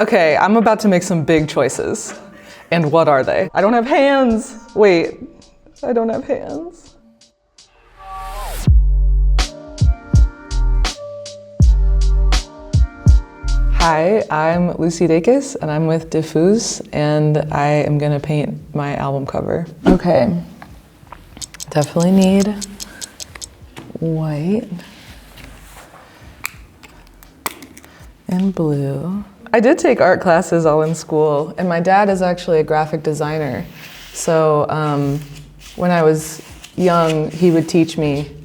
Okay, I'm about to make some big choices. And what are they? I don't have hands. Wait, I don't have hands. Hi, I'm Lucy Dacus and I'm with DIFFUS and I am gonna paint my album cover. Okay, definitely need white and blue. I did take art classes all in school, and my dad is actually a graphic designer. So when I was young, he would teach me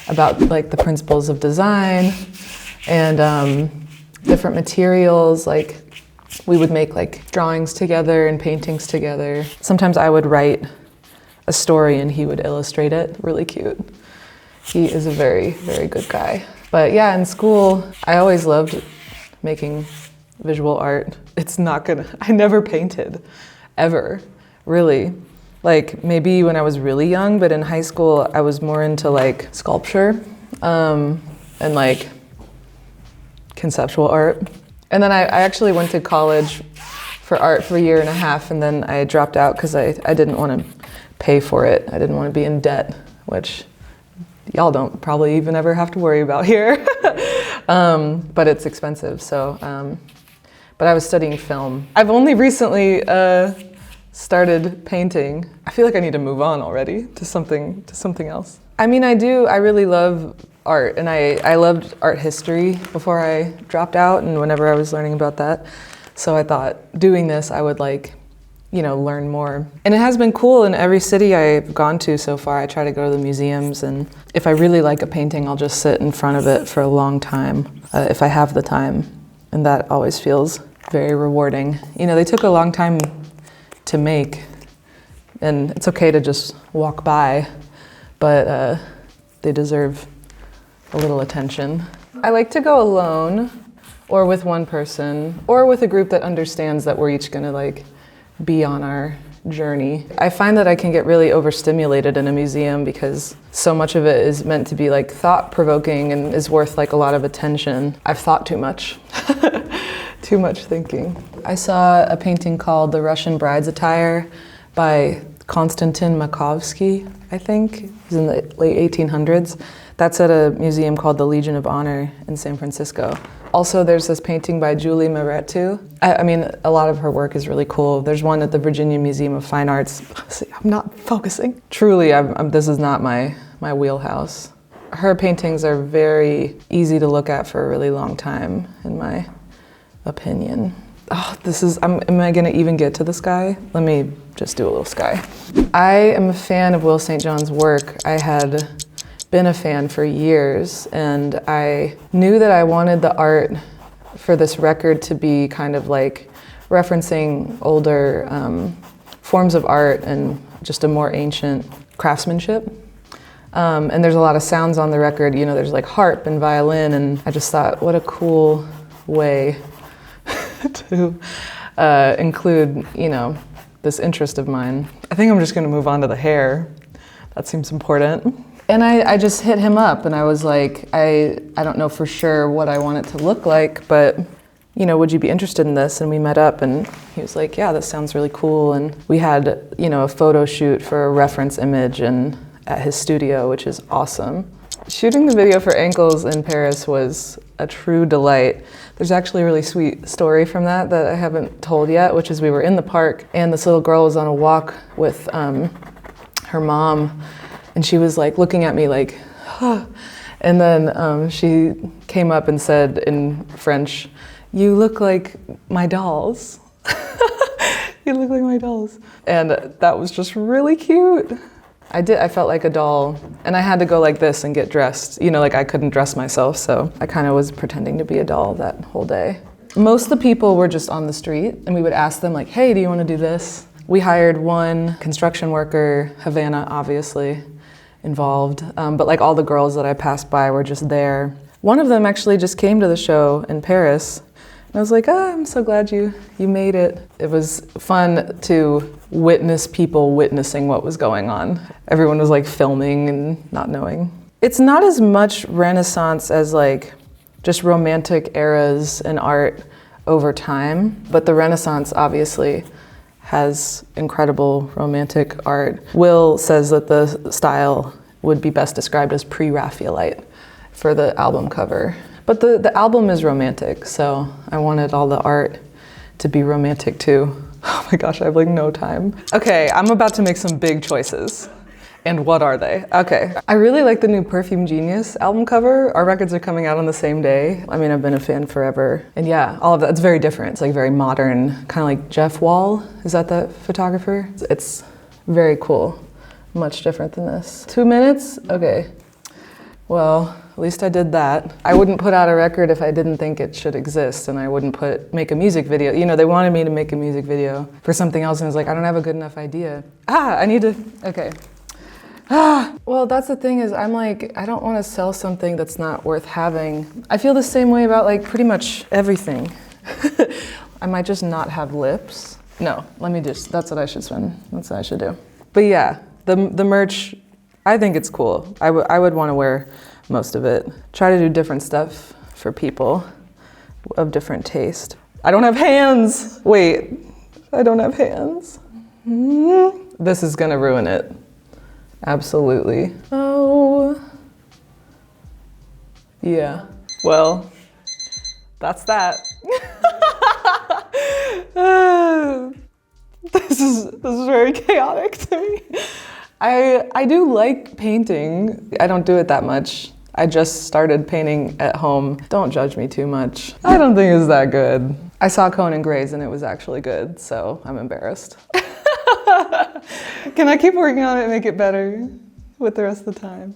about like the principles of design and different materials. Like we would make like drawings together and paintings together. Sometimes I would write a story and he would illustrate it. Really cute. He is a very, very good guy. But yeah, in school, I always loved making visual art. I never painted, ever, really. Like maybe when I was really young, but in high school, I was more into like sculpture and like conceptual art. And then I actually went to college for art for 1.5 years, and then I dropped out because I didn't want to pay for it. I didn't want to be in debt, which y'all don't probably even ever have to worry about here. But it's expensive, so. But I was studying film. I've only recently started painting. I feel like I need to move on already to something else. I mean, I really love art, and I loved art history before I dropped out and whenever I was learning about that. So I thought doing this, I would learn more. And it has been cool in every city I've gone to so far. I try to go to the museums, and if I really like a painting, I'll just sit in front of it for a long time, if I have the time. And that always feels very rewarding. You know, they took a long time to make, and it's okay to just walk by, but they deserve a little attention. I like to go alone, or with one person, or with a group that understands that we're each gonna like be on our journey. I find that I can get really overstimulated in a museum because so much of it is meant to be like thought-provoking and is worth like a lot of attention. I've thought too much. Too much thinking. I saw a painting called The Russian Bride's Attire by Konstantin Makovsky, I think. He's in the late 1800s. That's at a museum called the Legion of Honor in San Francisco. Also, there's this painting by Julie Maretu. I mean, a lot of her work is really cool. There's one at the Virginia Museum of Fine Arts. See, I'm not focusing. Truly, this is not my wheelhouse. Her paintings are very easy to look at for a really long time, in my opinion. Oh, am I gonna even get to the sky? Let me just do a little sky. I am a fan of Will St. John's work. I had been a fan for years, and I knew that I wanted the art for this record to be kind of like referencing older forms of art and just a more ancient craftsmanship. And there's a lot of sounds on the record, you know, there's like harp and violin, and I just thought, what a cool way to include, you know, this interest of mine. I think I'm just gonna move on to the hair. That seems important. And I just hit him up and I was like, I don't know for sure what I want it to look like, but you know, would you be interested in this? And we met up and he was like, yeah, this sounds really cool. And we had, you know, a photo shoot for a reference image and at his studio, which is awesome. Shooting the video for Ankles in Paris was a true delight. There's actually a really sweet story from that I haven't told yet, which is we were in the park and this little girl was on a walk with her mom, and she was like looking at me like, huh. And then she came up and said in French, "You look like my dolls." You look like my dolls. And that was just really cute. I felt like a doll, and I had to go like this and get dressed. You know, like I couldn't dress myself, so I kind of was pretending to be a doll that whole day. Most of the people were just on the street, and we would ask them like, hey, do you want to do this? We hired one construction worker, Havana obviously involved, but like all the girls that I passed by were just there. One of them actually just came to the show in Paris. And I was like, oh, I'm so glad you made it. It was fun to witness people witnessing what was going on. Everyone was like filming and not knowing. It's not as much Renaissance as like just romantic eras in art. over time. But the Renaissance obviously has incredible romantic art. Will says that the style would be best described as pre-Raphaelite for the album cover. But the album is romantic, so I wanted all the art to be romantic too. Oh my gosh, I have like no time. Okay, I'm about to make some big choices. And what are they? Okay, I really like the new Perfume Genius album cover. Our records are coming out on the same day. I mean, I've been a fan forever. And yeah, all of that's very different. It's like very modern, kind of like Jeff Wall. Is that the photographer? It's very cool. Much different than this. 2 minutes? Okay. Well, at least I did that. I wouldn't put out a record if I didn't think it should exist, and I wouldn't make a music video. You know, they wanted me to make a music video for something else, and I was like, I don't have a good enough idea. I need to, okay. Well, that's the thing is I'm like, I don't want to sell something that's not worth having. I feel the same way about like pretty much everything. I might just not have lips. No, that's what I should spend. That's what I should do. But yeah, the merch, I think it's cool. I would want to wear most of it. Try to do different stuff for people of different taste. I don't have hands. Wait, I don't have hands. This is gonna ruin it. Absolutely. Oh. Yeah. Well, that's that. This is very chaotic to me. I do like painting. I don't do it that much. I just started painting at home. Don't judge me too much. I don't think it's that good. I saw Conan Gray's and it was actually good, so I'm embarrassed. Can I keep working on it and make it better with the rest of the time?